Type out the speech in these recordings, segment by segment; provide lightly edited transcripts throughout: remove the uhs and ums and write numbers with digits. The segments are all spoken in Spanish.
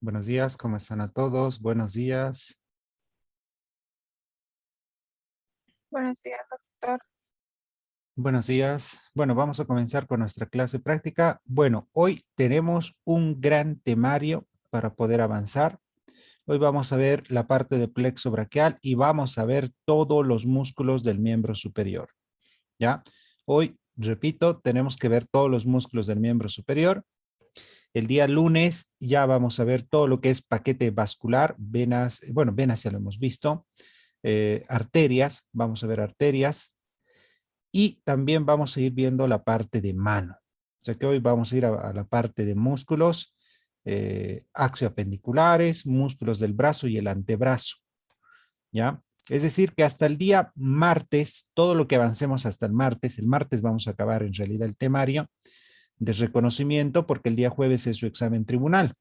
Buenos días, ¿cómo están a todos? Buenos días. Buenos días, doctor. Buenos días. Bueno, vamos a comenzar con nuestra clase práctica. Bueno, hoy tenemos un gran temario para poder avanzar. Hoy vamos a ver la parte de plexo braquial y vamos a ver todos los músculos del miembro superior. ¿Ya? Hoy, repito, tenemos que ver todos los músculos del miembro superior. El día lunes ya vamos a ver todo lo que es paquete vascular, venas, bueno, venas ya lo hemos visto. Arterias, vamos a ver arterias y también vamos a ir viendo la parte de mano. O sea que hoy vamos a ir a la parte de músculos axioapendiculares, músculos del brazo y el antebrazo, ¿ya? Es decir, que hasta el día martes, todo lo que avancemos hasta el martes vamos a acabar en realidad el temario de reconocimiento porque el día jueves es su examen tribunal.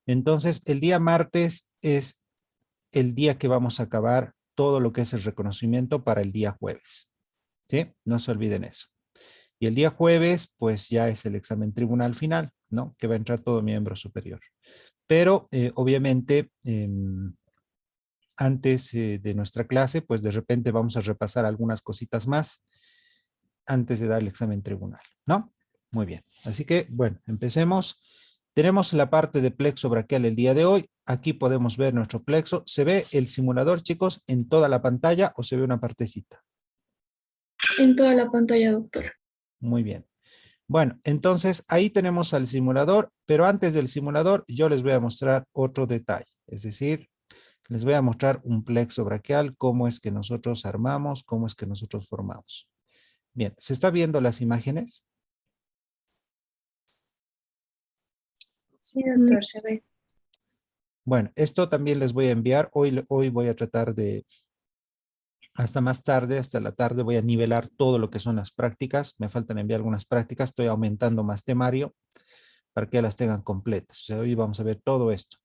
Entonces, el día martes es el día que vamos a acabar todo lo que es el reconocimiento para el día jueves. ¿Sí? No se olviden eso. Y el día jueves, pues ya es el examen tribunal final, ¿no? Que va a entrar todo miembro superior. Pero, obviamente, antes de nuestra clase, pues de repente vamos a repasar algunas cositas más antes de dar el examen tribunal, ¿no? Muy bien. Así que, bueno, empecemos. Tenemos la parte de plexo braquial el día de hoy. Aquí podemos ver nuestro plexo. ¿Se ve el simulador, chicos, en toda la pantalla o se ve una partecita? En toda la pantalla, doctor. Muy bien. Bueno, entonces ahí tenemos al simulador, pero antes del simulador yo les voy a mostrar otro detalle. Es decir, les voy a mostrar un plexo braquial, cómo es que nosotros armamos, cómo es que nosotros formamos. Bien, ¿se está viendo las imágenes? Sí, doctor, se ve. Bueno, esto también les voy a enviar. Hoy voy a tratar de, hasta más tarde, hasta la tarde, voy a nivelar todo lo que son las prácticas. Me faltan enviar algunas prácticas. Estoy aumentando más temario para que las tengan completas. O sea, hoy vamos a ver todo esto.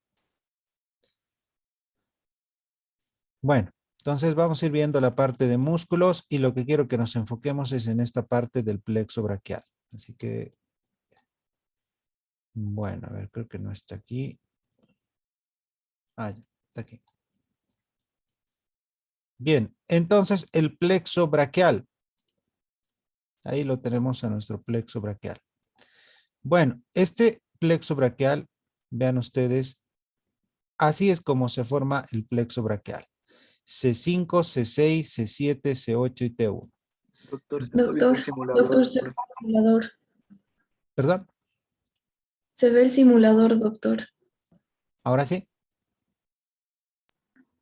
Bueno, entonces vamos a ir viendo la parte de músculos y lo que quiero que nos enfoquemos es en esta parte del plexo braquial. Así que, bueno, a ver, creo que no está aquí. Ah, ya, está aquí. Bien, entonces el plexo braquial. Ahí lo tenemos a nuestro plexo braquial. Bueno, este plexo braquial, vean ustedes, así es como se forma el plexo braquial. C5, C6, C7, C8 y T1. Doctor, se está viendo Doctor, el simulador. doctor, se ve el simulador. ¿Perdón? Se ve el simulador, doctor. ¿Ahora sí?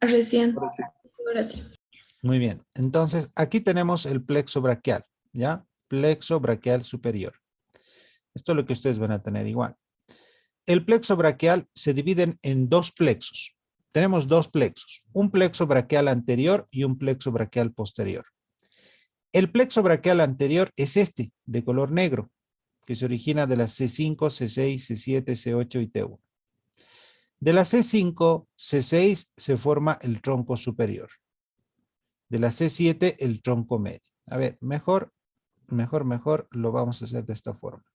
Recién. Ahora sí. Ahora sí. Muy bien. Entonces, aquí tenemos el plexo braquial, ¿ya? Plexo braquial superior. Esto es lo que ustedes van a tener igual. El plexo braquial se divide en dos plexos. Tenemos dos plexos, un plexo braquial anterior y un plexo braquial posterior. El plexo braquial anterior es este, de color negro, que se origina de las C5, C6, C7, C8 y T1. De la C5, C6 se forma el tronco superior. De la C7, el tronco medio. A ver, mejor lo vamos a hacer de esta forma.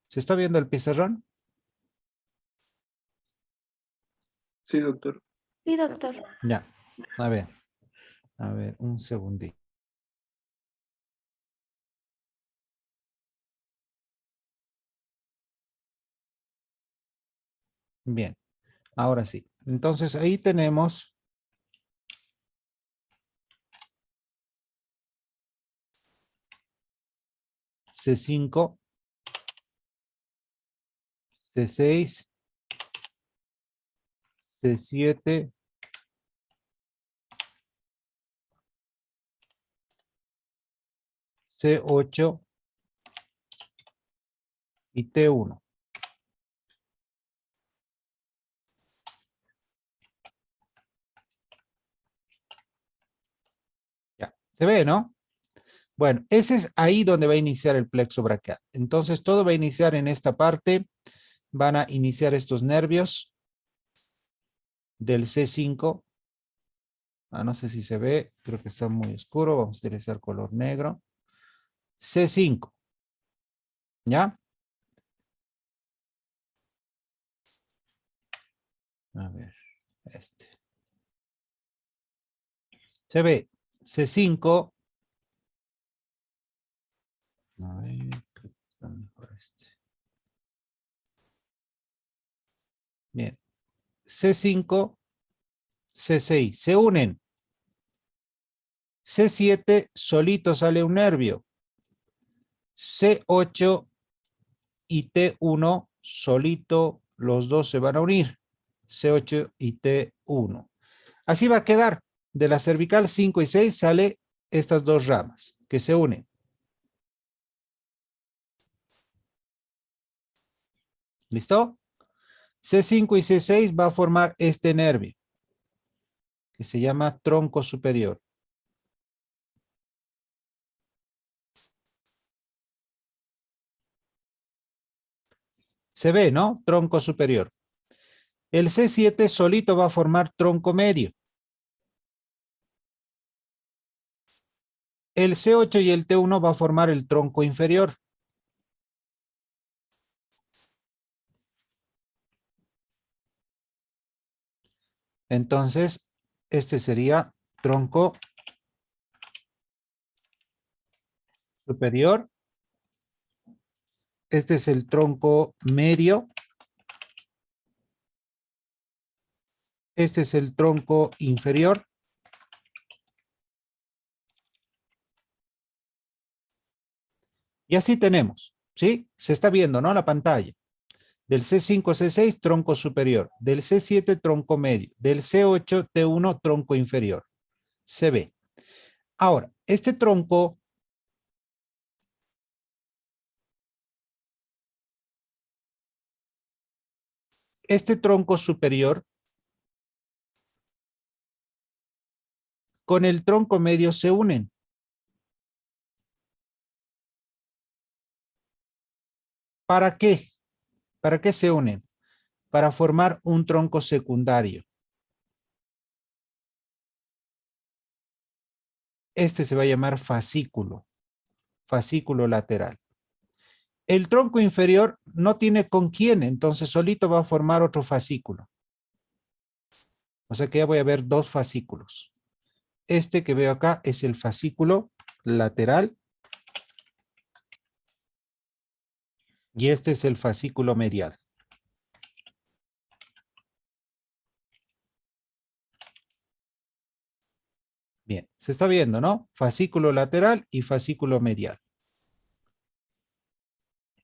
¿Se está viendo el pizarrón? Sí, doctor. Sí, doctor. Ya, a ver, un segundito. Bien, ahora sí. Entonces ahí tenemos C5, C6, C7, C8 y T1. Ya, se ve, ¿no? Bueno, ese es ahí donde va a iniciar el plexo braquial. Entonces todo va a iniciar en esta parte. Van a iniciar estos nervios del C5. No sé si se ve, creo que está muy oscuro. Vamos a utilizar color negro. C5. ¿Ya? A ver, este. Se ve C5. A ver, creo que está mejor este. Bien. C5, C6. Se unen. C7 solito sale un nervio. C8 y T1 solito, los dos se van a unir. C8 y T1. Así va a quedar. De la cervical 5 y 6 sale estas dos ramas que se unen. ¿Listo? C5 y C6 va a formar este nervio que se llama tronco superior. Se ve, ¿no? Tronco superior. El C7 solito va a formar tronco medio. El C8 y el T1 va a formar el tronco inferior. Entonces, este sería tronco superior. Este es el tronco medio. Este es el tronco inferior. Y así tenemos, ¿sí? Se está viendo, ¿no? La pantalla. Del C5, C6, tronco superior. Del C7, tronco medio. Del C8, T1, tronco inferior. Se ve. Ahora, este tronco superior con el tronco medio se unen. ¿Para qué? ¿Para qué se unen? Para formar un tronco secundario. Este se va a llamar fascículo, fascículo lateral. El tronco inferior no tiene con quién, entonces solito va a formar otro fascículo. O sea que ya voy a ver dos fascículos. Este que veo acá es el fascículo lateral y este es el fascículo medial. Bien, se está viendo, ¿no? Fascículo lateral y fascículo medial.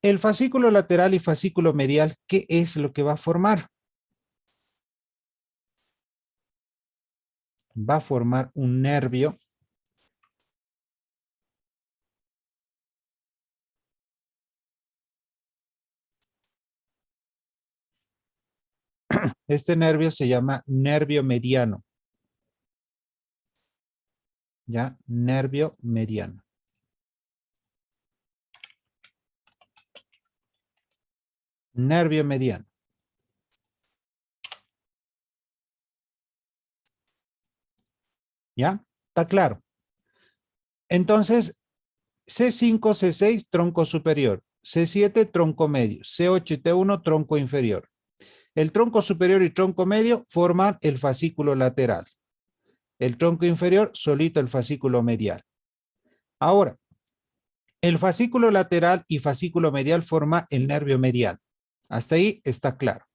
El fascículo lateral y fascículo medial, ¿qué es lo que va a formar? Va a formar un nervio Este nervio se llama nervio mediano. ¿Ya? Nervio mediano. Nervio mediano. ¿Ya? ¿Está claro? Entonces, C5, C6, tronco superior. C7, tronco medio. C8 y T1, tronco inferior. El tronco superior y tronco medio forman el fascículo lateral. El tronco inferior, solito el fascículo medial. Ahora, el fascículo lateral y fascículo medial forma el nervio medial. Hasta ahí está claro.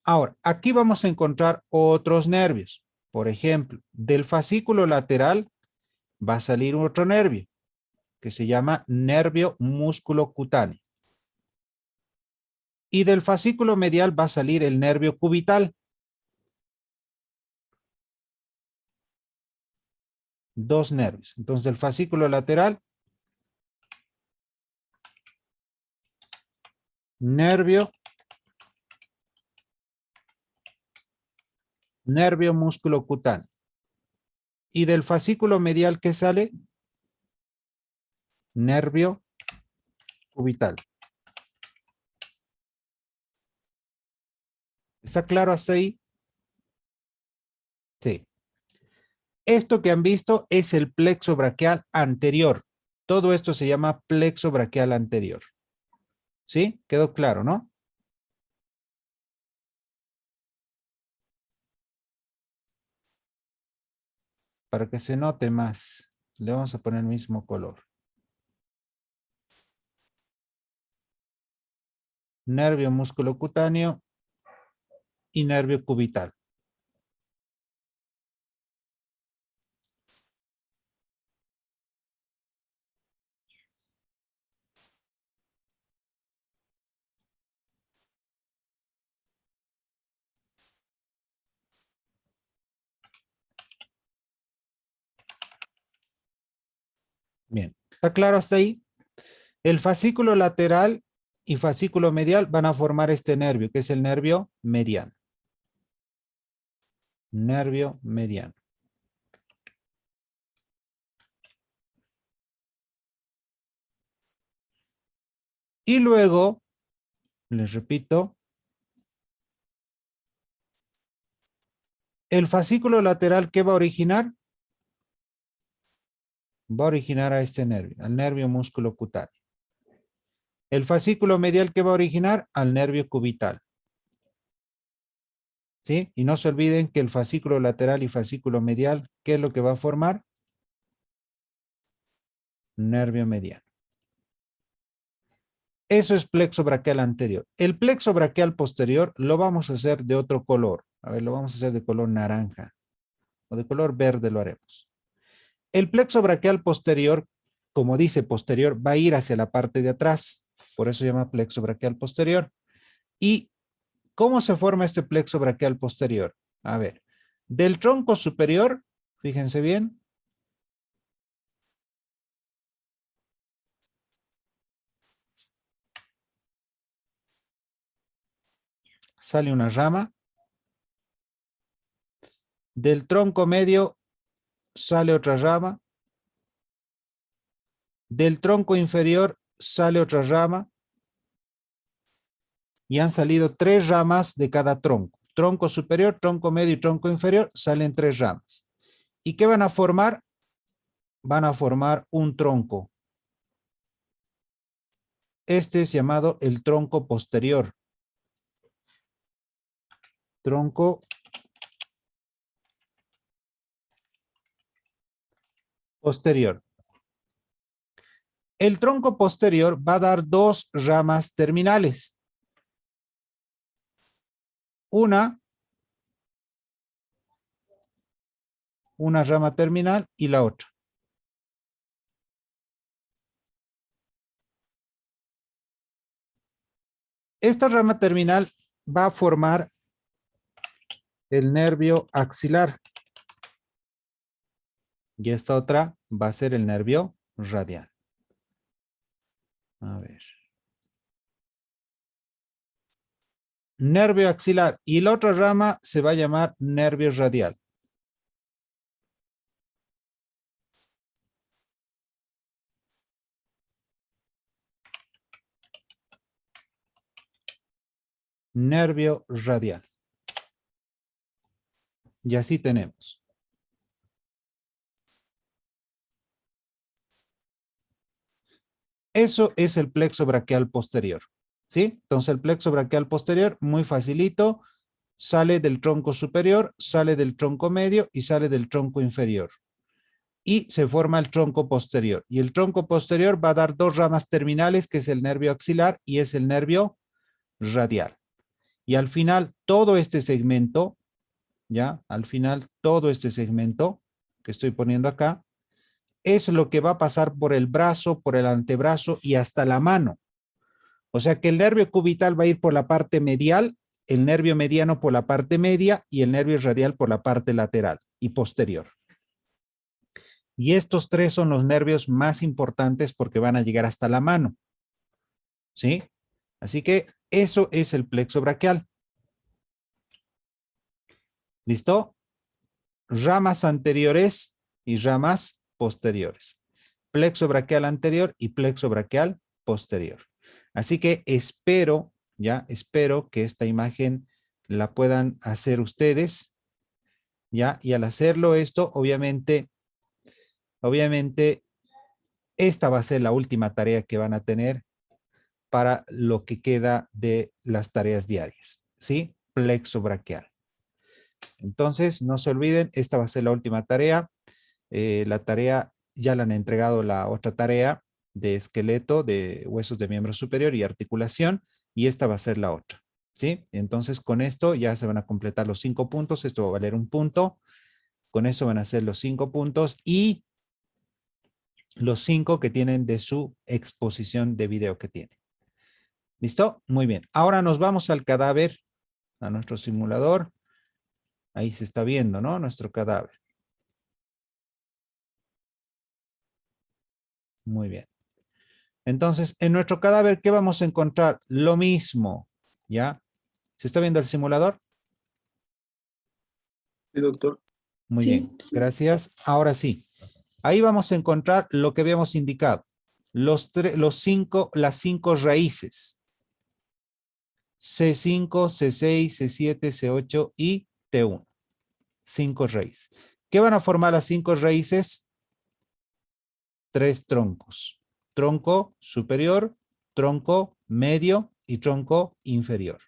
Ahora, aquí vamos a encontrar otros nervios. Por ejemplo, del fascículo lateral va a salir otro nervio que se llama nervio músculo cutáneo. Y del fascículo medial va a salir el nervio cubital. Dos nervios. Entonces, del fascículo lateral, nervio músculo cutáneo. Y del fascículo medial, ¿qué sale? Nervio cubital. ¿Está claro hasta ahí? Sí. Esto que han visto es el plexo braquial anterior. Todo esto se llama plexo braquial anterior. ¿Sí? ¿Quedó claro, no? Para que se note más, le vamos a poner el mismo color. Nervio musculocutáneo y nervio cubital. Bien, ¿está claro hasta ahí? El fascículo lateral y fascículo medial van a formar este nervio, que es el nervio mediano. Nervio mediano. Y luego, les repito, el fascículo lateral, ¿qué va a originar? Va a originar a este nervio, al nervio musculocutáneo. El fascículo medial, ¿qué va a originar? Al nervio cubital. ¿Sí? Y no se olviden que el fascículo lateral y fascículo medial, ¿qué es lo que va a formar? Nervio mediano. Eso es plexo braquial anterior. El plexo braquial posterior lo vamos a hacer de otro color. A ver, lo vamos a hacer de color naranja. O de color verde lo haremos. El plexo braquial posterior, como dice posterior, va a ir hacia la parte de atrás. Por eso se llama plexo braquial posterior. ¿Y cómo se forma este plexo braquial posterior? A ver, del tronco superior, fíjense bien. Sale una rama. Del tronco medio sale otra rama. Del tronco inferior sale otra rama. Y han salido 3 ramas de cada tronco. Tronco superior, tronco medio y tronco inferior, salen 3 ramas. ¿Y qué van a formar? Van a formar un tronco. Este es llamado el tronco posterior. Tronco posterior. El tronco posterior va a dar 2 ramas terminales. Una rama terminal y la otra. Esta rama terminal va a formar el nervio axilar. Y esta otra va a ser el nervio radial. A ver. Nervio axilar. Y la otra rama se va a llamar nervio radial. Nervio radial. Y así tenemos. Eso es el plexo braquial posterior. ¿Sí? Entonces el plexo braquial posterior, muy facilito, sale del tronco superior, sale del tronco medio y sale del tronco inferior. Y se forma el tronco posterior. Y el tronco posterior va a dar 2 ramas terminales, que es el nervio axilar y es el nervio radial. Y al final, todo este segmento, ¿ya? Al final, todo este segmento que estoy poniendo acá, es lo que va a pasar por el brazo, por el antebrazo y hasta la mano. O sea que el nervio cubital va a ir por la parte medial, el nervio mediano por la parte media y el nervio radial por la parte lateral y posterior. Y estos 3 son los nervios más importantes porque van a llegar hasta la mano. ¿Sí? Así que eso es el plexo braquial. ¿Listo? Ramas anteriores y ramas posteriores. Plexo braquial anterior y plexo braquial posterior. Así que espero que esta imagen la puedan hacer ustedes, ¿ya? Y al hacerlo esto, obviamente, esta va a ser la última tarea que van a tener para lo que queda de las tareas diarias, ¿sí? Plexo braquial. Entonces, no se olviden, esta va a ser la última tarea. La tarea, ya le han entregado la otra tarea de esqueleto, de huesos de miembro superior y articulación, y esta va a ser la otra, ¿sí? Entonces, con esto ya se van a completar los 5 puntos, esto va a valer 1 punto, con eso van a ser los 5 puntos y los 5 que tienen de su exposición de video que tiene. ¿Listo? Muy bien. Ahora nos vamos al cadáver, a nuestro simulador. Ahí se está viendo, ¿no? Nuestro cadáver. Muy bien. Entonces, en nuestro cadáver, ¿qué vamos a encontrar? Lo mismo, ¿ya? ¿Se está viendo el simulador? Sí, doctor. Muy Sí, bien, sí. gracias. Ahora sí, ahí vamos a encontrar lo que habíamos indicado. Las 5 raíces. C5, C6, C7, C8 y T1. 5 raíces. ¿Qué van a formar las 5 raíces? 3 troncos. Tronco superior, tronco medio y tronco inferior.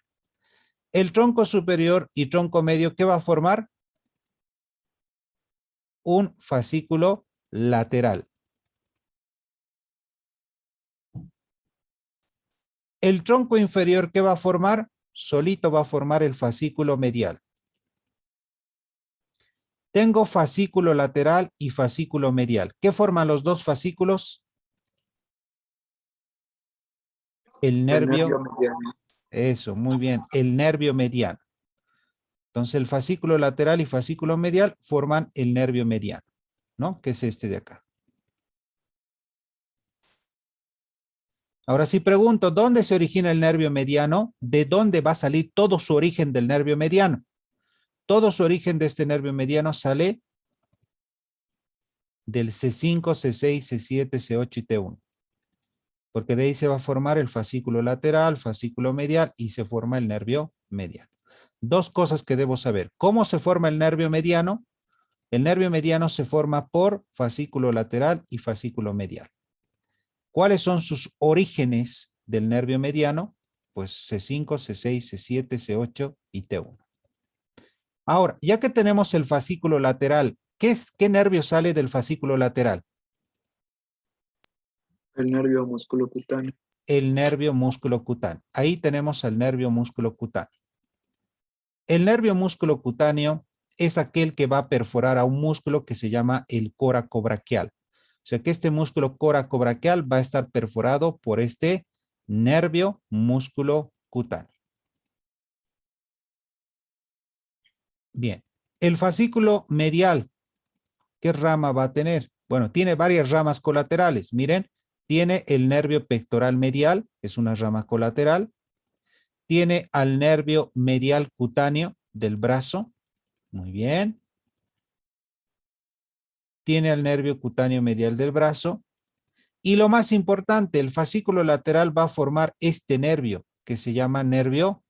El tronco superior y tronco medio, ¿qué va a formar? Un fascículo lateral. El tronco inferior, ¿qué va a formar? Solito va a formar el fascículo medial. Tengo fascículo lateral y fascículo medial. ¿Qué forman los dos fascículos? El El nervio. nervio mediano. Eso, muy bien. El nervio mediano. Entonces el fascículo lateral y fascículo medial forman el nervio mediano, ¿no? Que es este de acá. Ahora sí pregunto, ¿dónde se origina el nervio mediano? ¿De dónde va a salir todo su origen del nervio mediano? Todo su origen de este nervio mediano sale del C5, C6, C7, C8 y T1. Porque de ahí se va a formar el fascículo lateral, fascículo medial y se forma el nervio mediano. Dos cosas que debo saber. ¿Cómo se forma el nervio mediano? El nervio mediano se forma por fascículo lateral y fascículo medial. ¿Cuáles son sus orígenes del nervio mediano? Pues C5, C6, C7, C8 y T1. Ahora, ya que tenemos el fascículo lateral, ¿qué nervio sale del fascículo lateral? El nervio musculocutáneo. El nervio músculo cutáneo. Ahí tenemos el nervio músculo cutáneo. El nervio músculo cutáneo es aquel que va a perforar a un músculo que se llama el coracobraquial. O sea que este músculo coracobraquial va a estar perforado por este nervio músculo cutáneo. Bien, el fascículo medial, ¿qué rama va a tener? Bueno, tiene varias ramas colaterales. Miren, tiene el nervio pectoral medial, es una rama colateral. Tiene al nervio medial cutáneo del brazo. Muy bien. Tiene al nervio cutáneo medial del brazo. Y lo más importante, el fascículo lateral va a formar este nervio que se llama nervio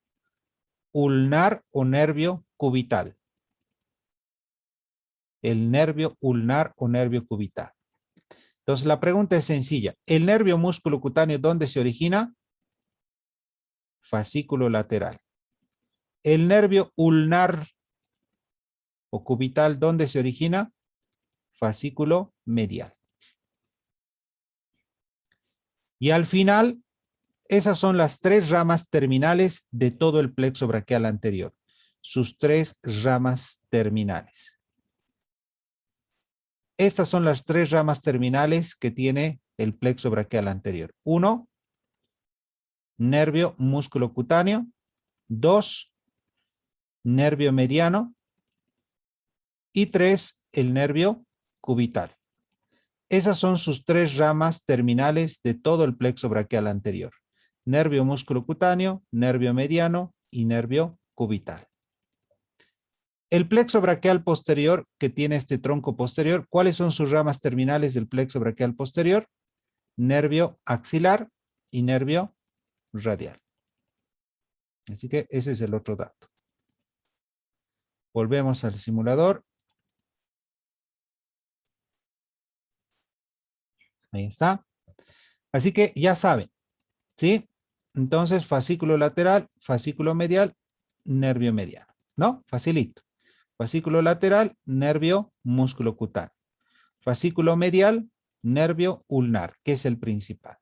ulnar o nervio cubital. El nervio ulnar o nervio cubital. Entonces la pregunta es sencilla. ¿El nervio músculo cutáneo dónde se origina? Fascículo lateral. ¿El nervio ulnar o cubital dónde se origina? Fascículo medial. Y al final, esas son las 3 ramas terminales de todo el plexo braquial anterior. Sus 3 ramas terminales. Estas son las 3 ramas terminales que tiene el plexo braquial anterior. 1, nervio músculo cutáneo. 2, nervio mediano. Y 3, el nervio cubital. Esas son sus 3 ramas terminales de todo el plexo braquial anterior. Nervio músculo cutáneo, nervio mediano y nervio cubital. El plexo braquial posterior que tiene este tronco posterior, ¿cuáles son sus ramas terminales del plexo braquial posterior? Nervio axilar y nervio radial. Así que ese es el otro dato. Volvemos al simulador. Ahí está. Así que ya saben, ¿sí? Entonces, fascículo lateral, fascículo medial, nervio mediano. ¿No? Facilito. Fascículo lateral, nervio músculo cutáneo. Fascículo medial, nervio ulnar, que es el principal.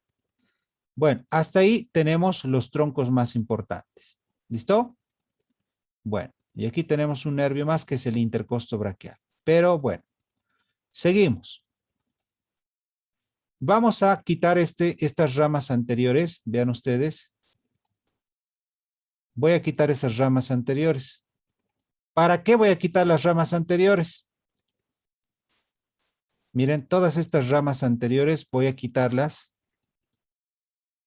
Bueno, hasta ahí tenemos los troncos más importantes. ¿Listo? Bueno, y aquí tenemos un nervio más que es el intercosto braquial. Pero bueno, seguimos. Vamos a quitar estas ramas anteriores. Vean ustedes. Voy a quitar esas ramas anteriores. ¿Para qué voy a quitar las ramas anteriores? Miren, todas estas ramas anteriores voy a quitarlas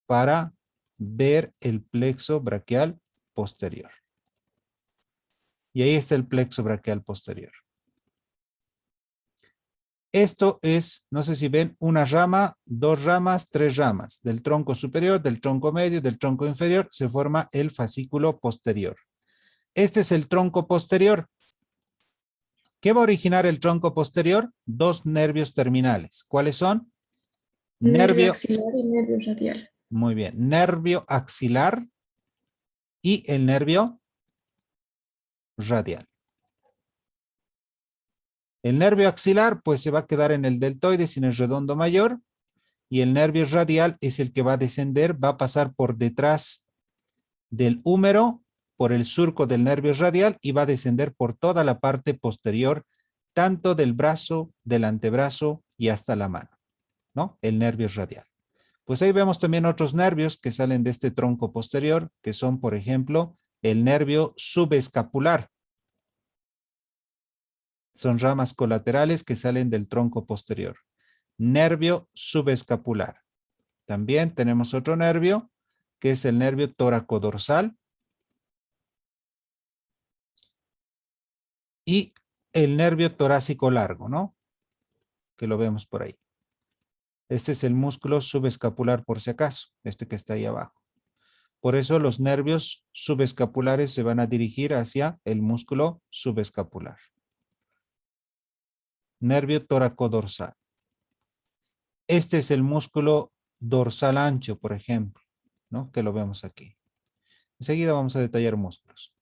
para ver el plexo braquial posterior. Y ahí está el plexo braquial posterior. Esto es, no sé si ven, una rama, dos ramas, tres ramas. Del tronco superior, del tronco medio, del tronco inferior, se forma el fascículo posterior. Este es el tronco posterior. ¿Qué va a originar el tronco posterior? Dos nervios terminales. ¿Cuáles son? Nervio axilar y nervio radial. Muy bien. Nervio axilar y el nervio radial. El nervio axilar pues se va a quedar en el deltoides y en el redondo mayor, y el nervio radial es el que va a descender, va a pasar por detrás del húmero, por el surco del nervio radial y va a descender por toda la parte posterior, tanto del brazo, del antebrazo y hasta la mano, ¿no? El nervio radial. Pues ahí vemos también otros nervios que salen de este tronco posterior, que son, por ejemplo, el nervio subescapular. Son ramas colaterales que salen del tronco posterior. Nervio subescapular. También tenemos otro nervio, que es el nervio tóraco-dorsal. Y el nervio torácico largo, ¿no? Que lo vemos por ahí. Este es el músculo subescapular por si acaso, este que está ahí abajo. Por eso los nervios subescapulares se van a dirigir hacia el músculo subescapular. Nervio tóraco-dorsal. Este es el músculo dorsal ancho, por ejemplo, ¿no? Que lo vemos aquí. Enseguida vamos a detallar músculos.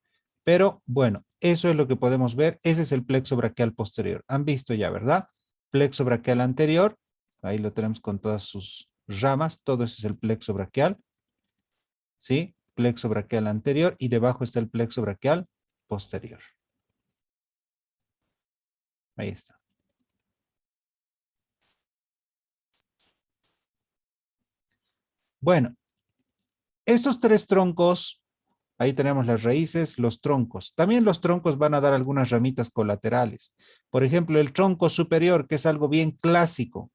Pero bueno, eso es lo que podemos ver. Ese es el plexo braquial posterior. Han visto ya, ¿verdad? Plexo braquial anterior. Ahí lo tenemos con todas sus ramas. Todo eso es el plexo braquial. ¿Sí? Plexo braquial anterior y debajo está el plexo braquial posterior. Ahí está. Bueno, estos tres troncos, ahí tenemos las raíces, los troncos. También los troncos van a dar algunas ramitas colaterales. Por ejemplo, el tronco superior, que es algo bien clásico.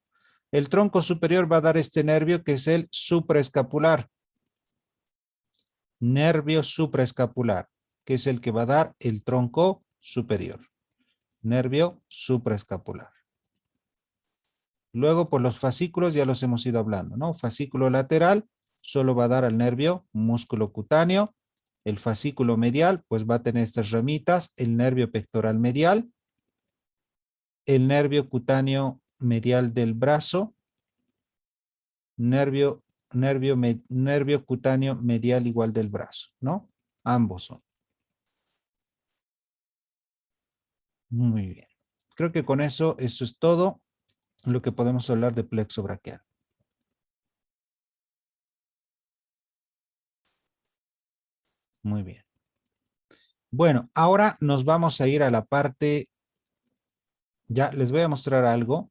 El tronco superior va a dar este nervio que es el supraescapular. Nervio supraescapular, que es el que va a dar el tronco superior. Nervio supraescapular. Luego, por los fascículos ya los hemos ido hablando, ¿no? Fascículo lateral solo va a dar al nervio músculo cutáneo. El fascículo medial, pues va a tener estas ramitas, el nervio pectoral medial, el nervio cutáneo medial del brazo, nervio cutáneo medial igual del brazo, ¿no? Ambos son. Muy bien. Creo que con eso es todo lo que podemos hablar de plexo braquial. Muy bien. Bueno, ahora nos vamos a ir a la parte, ya les voy a mostrar algo.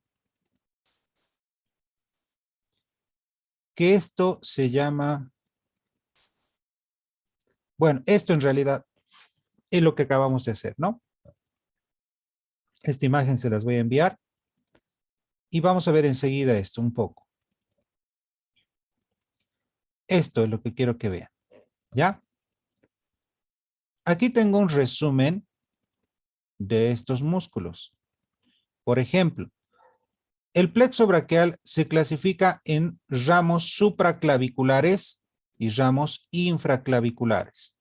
Que esto se llama, bueno, esto en realidad es lo que acabamos de hacer, ¿no? Esta imagen se las voy a enviar. Y vamos a ver enseguida esto un poco. Esto es lo que quiero que vean. ¿Ya? Aquí tengo un resumen de estos músculos. Por ejemplo, el plexo braquial se clasifica en ramos supraclaviculares y ramos infraclaviculares.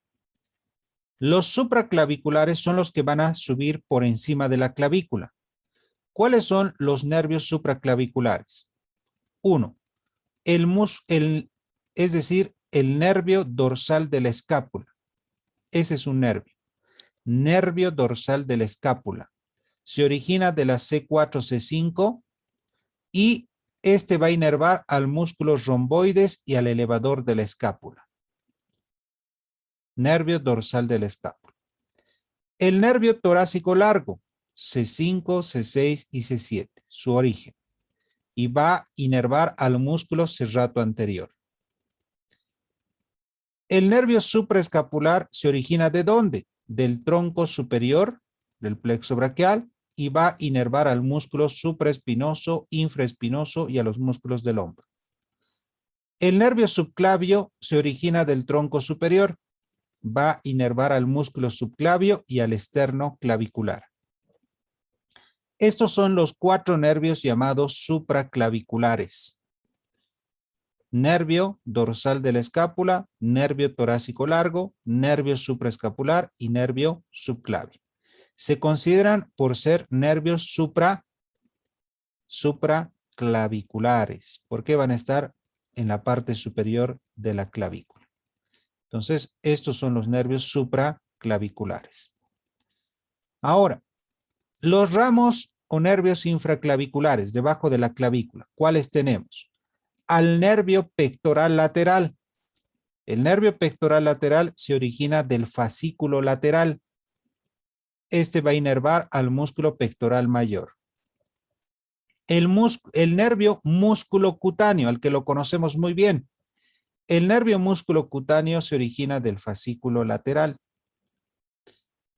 Los supraclaviculares son los que van a subir por encima de la clavícula. ¿Cuáles son los nervios supraclaviculares? Uno, es decir, el nervio dorsal de la escápula. Ese es un nervio. Nervio dorsal de la escápula. Se origina de la C4-C5 y este va a inervar al músculo romboides y al elevador de la escápula. Nervio dorsal de la escápula. El nervio torácico largo, C5, C6 y C7, su origen. Y va a inervar al músculo serrato anterior. El nervio supraescapular se origina ¿de dónde? Del tronco superior del plexo braquial y va a inervar al músculo supraespinoso, infraespinoso y a los músculos del hombro. El nervio subclavio se origina del tronco superior, va a inervar al músculo subclavio y al externo clavicular. Estos son los 4 nervios llamados supraclaviculares. Nervio dorsal de la escápula, nervio torácico largo, nervio supraescapular y nervio subclavio. Se consideran por ser nervios supraclaviculares, porque van a estar en la parte superior de la clavícula. Entonces, estos son los nervios supraclaviculares. Ahora, los ramos o nervios infraclaviculares debajo de la clavícula, ¿cuáles tenemos? Al nervio pectoral lateral. El nervio pectoral lateral se origina del fascículo lateral. Este va a inervar al músculo pectoral mayor. El nervio músculo cutáneo, al que lo conocemos muy bien. El nervio músculo cutáneo se origina del fascículo lateral.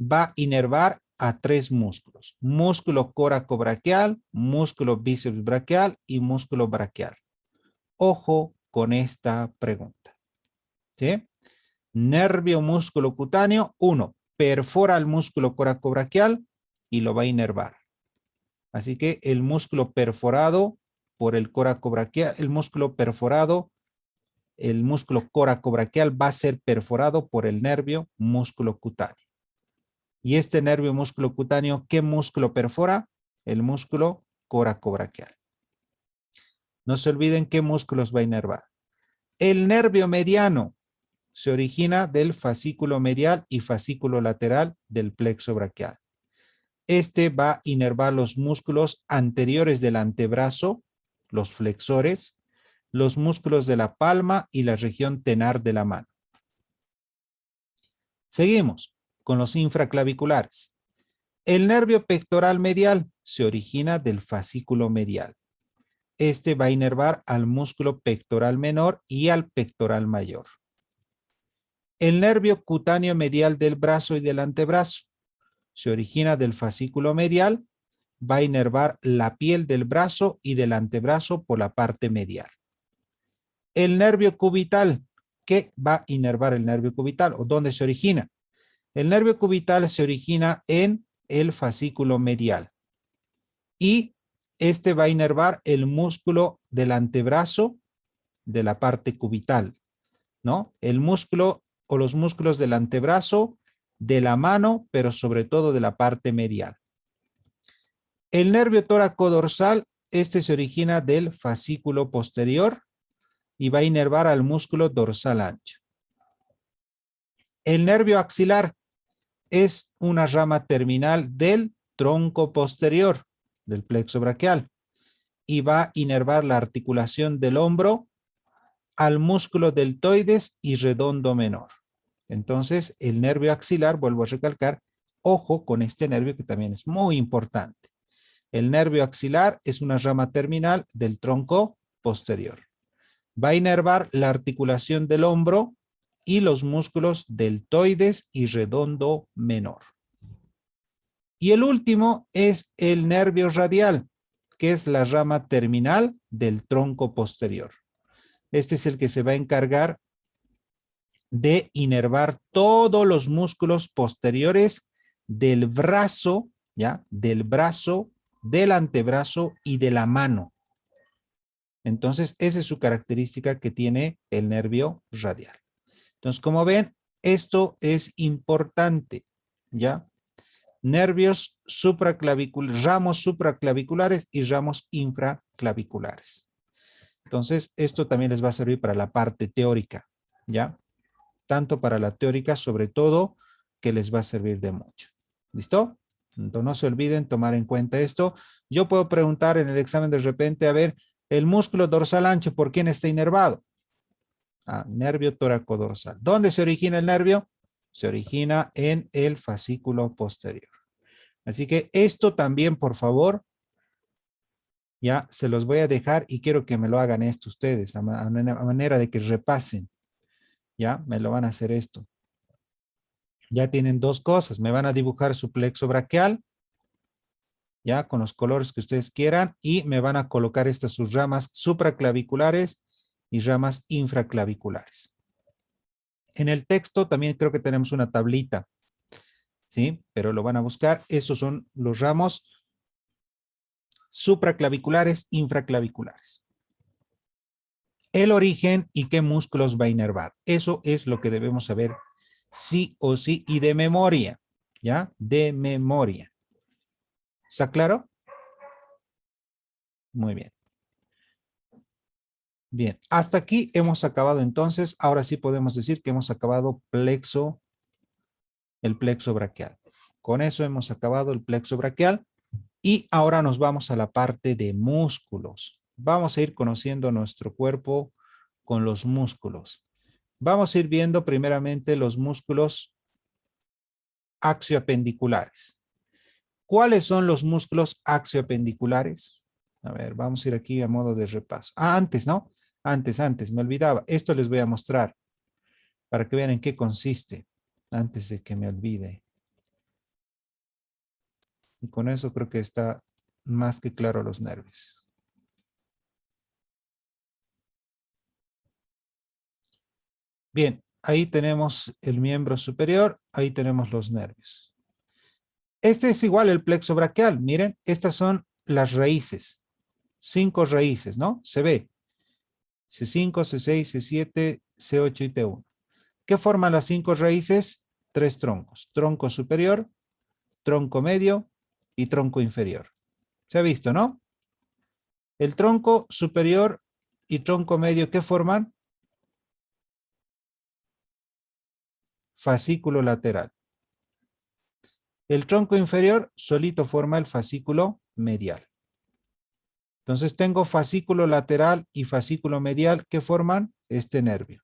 Va a inervar a 3 músculos. Músculo coracobraquial, músculo bíceps braquial y músculo braquial. Ojo con esta pregunta. ¿Sí? Nervio músculo cutáneo, 1. Perfora el músculo coracobraquial y lo va a inervar. Así que el músculo perforado por el coracobraquial, el músculo coracobraquial va a ser perforado por el nervio músculo cutáneo. Y este nervio músculo cutáneo, ¿qué músculo perfora? El músculo coracobraquial. No se olviden qué músculos va a inervar. El nervio mediano se origina del fascículo medial y fascículo lateral del plexo braquial. Este va a inervar los músculos anteriores del antebrazo, los flexores, los músculos de la palma y la región tenar de la mano. Seguimos con los infraclaviculares. El nervio pectoral medial se origina del fascículo medial. Este va a inervar al músculo pectoral menor y al pectoral mayor. El nervio cutáneo medial del brazo y del antebrazo se origina del fascículo medial, va a inervar la piel del brazo y del antebrazo por la parte medial. El nervio cubital, ¿qué va a inervar el nervio cubital o dónde se origina? El nervio cubital se origina en el fascículo medial y este va a inervar el músculo del antebrazo de la parte cubital, ¿no? El músculo o los músculos del antebrazo, de la mano, pero sobre todo de la parte medial. El nervio tóraco-dorsal, este se origina del fascículo posterior y va a inervar al músculo dorsal ancho. El nervio axilar es una rama terminal del tronco posterior del plexo braquial y va a inervar la articulación del hombro al músculo deltoides y redondo menor. Entonces, el nervio axilar, vuelvo a recalcar, ojo con este nervio que también es muy importante. El nervio axilar es una rama terminal del tronco posterior. Va a inervar la articulación del hombro y los músculos deltoides y redondo menor. Y el último es el nervio radial, que es la rama terminal del tronco posterior. Este es el que se va a encargar de inervar todos los músculos posteriores del brazo, ¿ya? Del brazo, del antebrazo y de la mano. Entonces, esa es su característica que tiene el nervio radial. Entonces, como ven, esto es importante, ¿ya? Nervios supraclaviculares, ramos supraclaviculares y ramos infraclaviculares. Entonces, esto también les va a servir para la parte teórica. ¿ya? Tanto para la teórica, sobre todo, que les va a servir de mucho. ¿Listo? Entonces no se olviden tomar en cuenta esto. Yo puedo preguntar en el examen de repente, a ver, el músculo dorsal ancho, ¿por quién está inervado? Ah, nervio tóraco-dorsal. ¿Dónde se origina el nervio? Se origina en el fascículo posterior. Así que esto también, por favor, ya se los voy a dejar y quiero que me lo hagan esto ustedes, a manera de que repasen. Ya, me lo van a hacer esto. Ya tienen dos cosas. Me van a dibujar su plexo braquial, ya, con los colores que ustedes quieran, y me van a colocar estas sus ramas supraclaviculares y ramas infraclaviculares. En el texto también creo que tenemos una tablita, ¿sí? Pero lo van a buscar. Estos son los ramos supraclaviculares, infraclaviculares. El origen y qué músculos va a inervar. Eso es lo que debemos saber sí o sí y de memoria, ¿ya? De memoria. ¿Está claro? Muy bien. Bien, hasta aquí hemos acabado entonces. Ahora sí podemos decir que hemos acabado el plexo braquial. Con eso hemos acabado el plexo braquial y ahora nos vamos a la parte de músculos. Vamos a ir conociendo nuestro cuerpo con los músculos. Vamos a ir viendo primeramente los músculos axioapendiculares. ¿Cuáles son los músculos axioapendiculares? A ver, vamos a ir aquí a modo de repaso. Ah, antes, ¿no? Antes, me olvidaba. Esto les voy a mostrar para que vean en qué consiste antes de que me olvide. Y con eso creo que está más que claro los nervios. Bien, ahí tenemos el miembro superior, ahí tenemos los nervios. Este es igual el plexo braquial. Miren, estas son las raíces. 5 raíces, ¿no? Se ve. C5, C6, C7, C8 y T1. ¿Qué forman las 5 raíces? 3 troncos. Tronco superior, tronco medio y tronco inferior. Se ha visto, ¿no? El tronco superior y tronco medio, ¿qué forman? Fascículo lateral. El tronco inferior solito forma el fascículo medial. Entonces tengo fascículo lateral y fascículo medial que forman este nervio,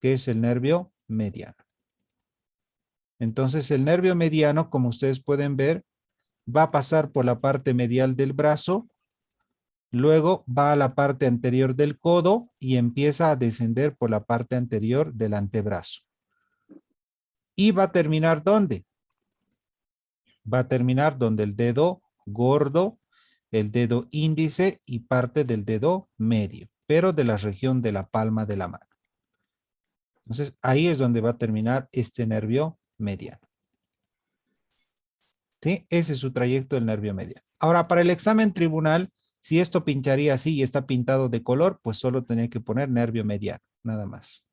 que es el nervio mediano. Entonces el nervio mediano, como ustedes pueden ver, va a pasar por la parte medial del brazo, luego va a la parte anterior del codo y empieza a descender por la parte anterior del antebrazo. ¿Y va a terminar dónde? Va a terminar donde el dedo gordo, el dedo índice y parte del dedo medio, pero de la región de la palma de la mano. Entonces ahí es donde va a terminar este nervio mediano. ¿Sí? Ese es su trayecto del nervio mediano. Ahora, para el examen tribunal, si esto pincharía así y está pintado de color, pues solo tenía que poner nervio mediano, nada más.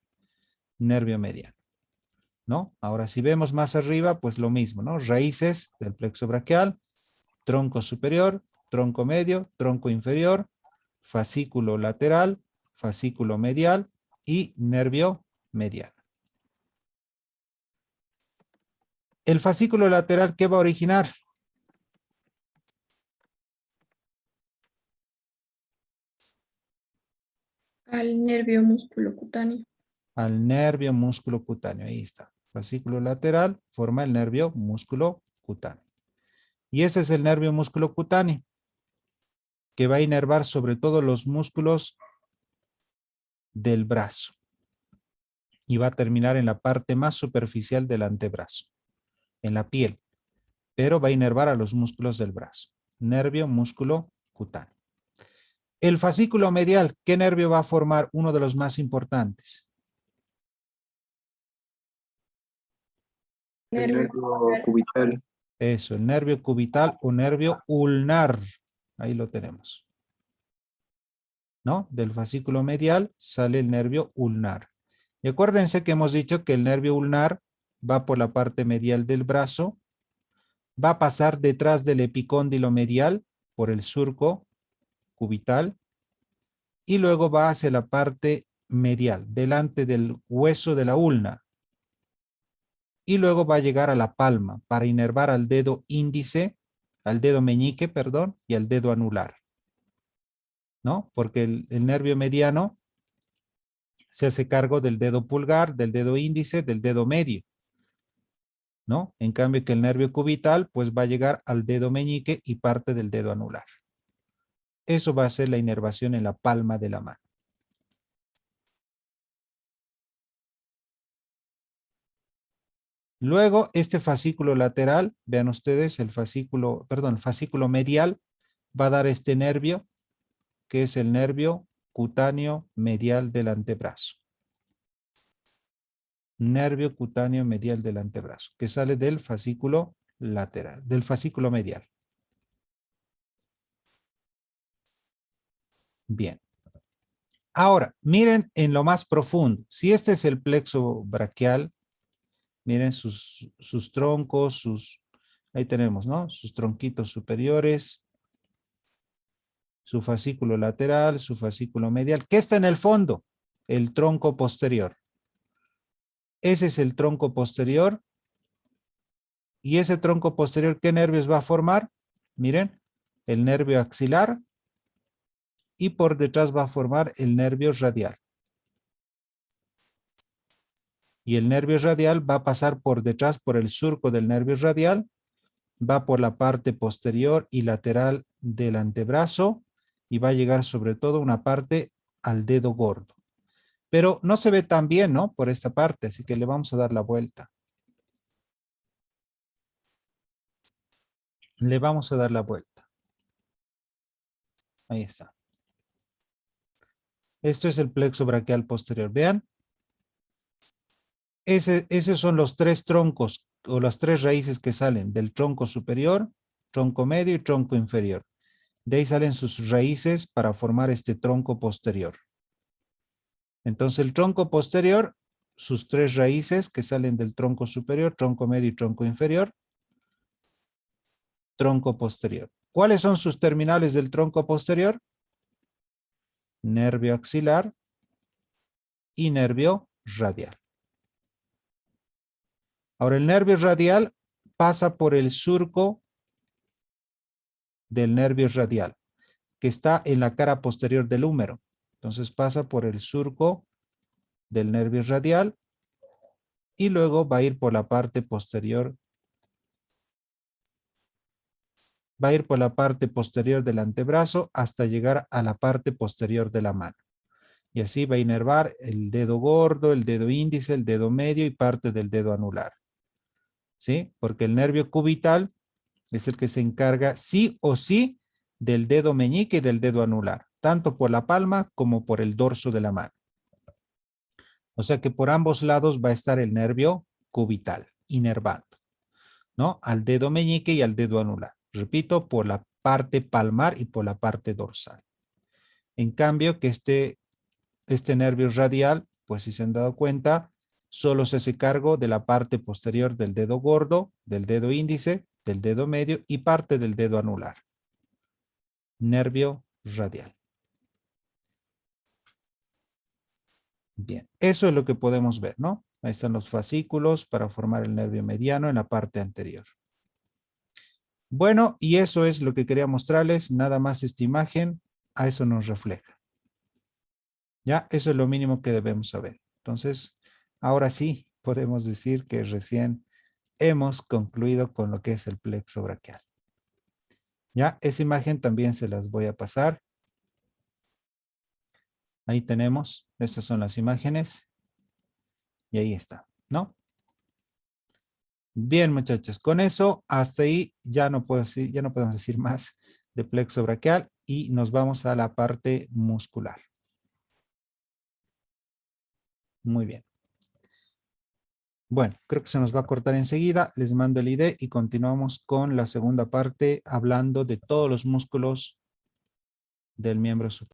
Nervio mediano, ¿no? Ahora, si vemos más arriba, pues lo mismo, ¿no? Raíces del plexo braquial, tronco superior, tronco medio, tronco inferior, fascículo lateral, fascículo medial y nervio mediano. El fascículo lateral, ¿qué va a originar? Al nervio músculo cutáneo. Al nervio músculo cutáneo. Ahí está. Fascículo lateral forma el nervio músculo cutáneo. Y ese es el nervio músculo cutáneo, que va a inervar sobre todo los músculos del brazo. Y va a terminar en la parte más superficial del antebrazo, en la piel. Pero va a inervar a los músculos del brazo. Nervio músculo cutáneo. El fascículo medial, ¿qué nervio va a formar? Uno de los más importantes. El Nervio nervio cubital. Eso, el nervio cubital o nervio ulnar. Ahí lo tenemos. ¿No? Del fascículo medial sale el nervio ulnar. Y acuérdense que hemos dicho que el nervio ulnar va por la parte medial del brazo, va a pasar detrás del epicóndilo medial por el surco cubital y luego va hacia la parte medial, delante del hueso de la ulna. Y luego va a llegar a la palma para inervar al dedo índice, al dedo meñique, perdón, y al dedo anular. ¿No? Porque el nervio mediano se hace cargo del dedo pulgar, del dedo índice, del dedo medio. ¿No? En cambio que el nervio cubital pues va a llegar al dedo meñique y parte del dedo anular. Eso va a ser la inervación en la palma de la mano. Luego este fascículo lateral, vean ustedes el fascículo medial va a dar este nervio que es el nervio cutáneo medial del antebrazo. Nervio cutáneo medial del antebrazo, que sale del fascículo lateral, del fascículo medial. Bien. Ahora, miren en lo más profundo. Si este es el plexo braquial, miren sus troncos, ahí tenemos, ¿no? Sus tronquitos superiores, su fascículo lateral, su fascículo medial. ¿Qué está en el fondo? El tronco posterior. Ese es el tronco posterior. Y ese tronco posterior, ¿qué nervios va a formar? Miren, el nervio axilar y por detrás va a formar el nervio radial. Y el nervio radial va a pasar por detrás por el surco del nervio radial, va por la parte posterior y lateral del antebrazo y va a llegar sobre todo una parte al dedo gordo. Pero no se ve tan bien, ¿no? Por esta parte, así que le vamos a dar la vuelta. Le vamos a dar la vuelta. Ahí está. Esto es el plexo braquial posterior. Vean. Esos son los tres troncos o las tres raíces que salen del tronco superior, tronco medio y tronco inferior. De ahí salen sus raíces para formar este tronco posterior. Entonces el tronco posterior, sus tres raíces que salen del tronco superior, tronco medio y tronco inferior, tronco posterior. ¿Cuáles son sus terminales del tronco posterior? Nervio axilar y nervio radial. Ahora el nervio radial pasa por el surco del nervio radial, que está en la cara posterior del húmero. Entonces pasa por el surco del nervio radial y luego va a ir por la parte posterior. Va a ir por la parte posterior del antebrazo hasta llegar a la parte posterior de la mano. Y así va a inervar el dedo gordo, el dedo índice, el dedo medio y parte del dedo anular. ¿Sí? Porque el nervio cubital es el que se encarga sí o sí del dedo meñique y del dedo anular, tanto por la palma como por el dorso de la mano. O sea que por ambos lados va a estar el nervio cubital, inervando, ¿no? Al dedo meñique y al dedo anular. Repito, por la parte palmar y por la parte dorsal. En cambio, que este nervio radial, pues si se han dado cuenta, solo se hace cargo de la parte posterior del dedo gordo, del dedo índice, del dedo medio y parte del dedo anular. Nervio radial. Bien, eso es lo que podemos ver, ¿no? Ahí están los fascículos para formar el nervio mediano en la parte anterior. Bueno, y eso es lo que quería mostrarles. Nada más esta imagen, a eso nos refleja. Ya, eso es lo mínimo que debemos saber. Entonces, ahora sí podemos decir que recién hemos concluido con lo que es el plexo braquial. Ya, esa imagen también se las voy a pasar. Ahí tenemos, estas son las imágenes. Y ahí está, ¿no? Bien, muchachos, con eso hasta ahí ya no podemos decir más de plexo braquial y nos vamos a la parte muscular. Muy bien. Bueno, creo que se nos va a cortar enseguida. Les mando el ID y continuamos con la segunda parte hablando de todos los músculos del miembro superior.